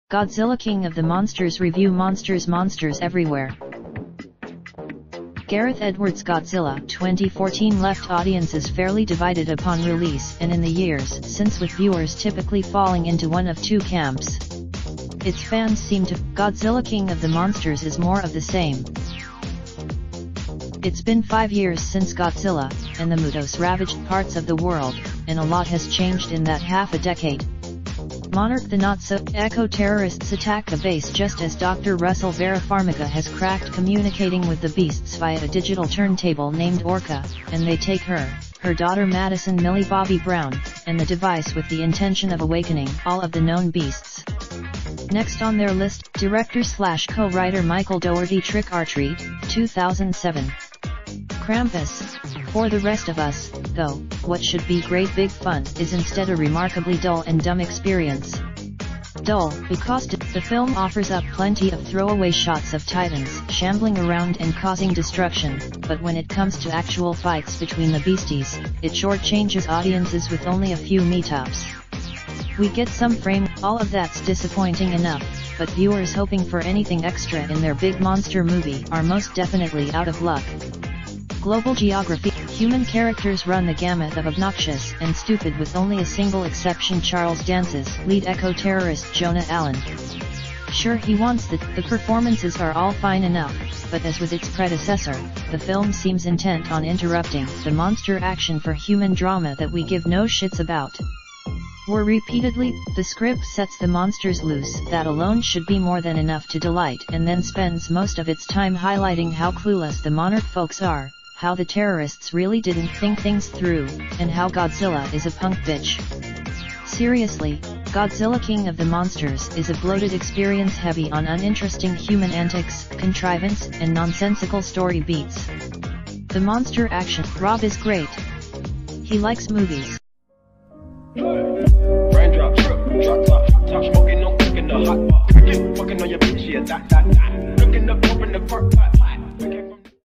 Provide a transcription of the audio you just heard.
Godzilla King of the Monsters review. Monsters everywhere. Gareth Edwards' Godzilla 2014 left audiences fairly divided upon release and in the years since, with viewers typically falling into one of two camps. Its fans seem to. Godzilla King of the Monsters is more of the same. It's been 5 years since Godzilla and the Mutos ravaged parts of the world, and a lot has changed in that half a decade. Monarch the not-so-eco-terrorists attack a base just as Dr. Russell Vera Farmiga has cracked communicating with the beasts via a digital turntable named Orca, and they take her daughter Madison Millie Bobby Brown, and the device with the intention of awakening all of the known beasts. Next on their list, director/co-writer Michael Dougherty. Trick or Treat, 2007. Krampus. For the rest of us, though, what should be great big fun is instead a remarkably dull and dumb experience. Dull, because the film offers up plenty of throwaway shots of titans shambling around and causing destruction, but when it comes to actual fights between the beasties, it shortchanges audiences with only a few meetups. We get some frame, all of that's disappointing enough, but viewers hoping for anything extra in their big monster movie are most definitely out of luck. Global geography. Human characters run the gamut of obnoxious and stupid, with only a single exception: Charles Dance's lead eco-terrorist Jonah Allen. Sure, he wants the performances are all fine enough, but as with its predecessor, the film seems intent on interrupting the monster action for human drama that we give no shits about. Repeatedly, the script sets the monsters loose. That alone should be more than enough to delight, and then spends most of its time highlighting how clueless the Monarch folks are, how the terrorists really didn't think things through, and how Godzilla is a punk bitch. Seriously, Godzilla King of the Monsters is a bloated experience heavy on uninteresting human antics, contrivance, and nonsensical story beats. The monster action. Rob is great. He likes movies. Raindrop, drop top, smoking, no cooking the hot pot. Fucking on your bitch, yeah, that. Looking up, open the park pot.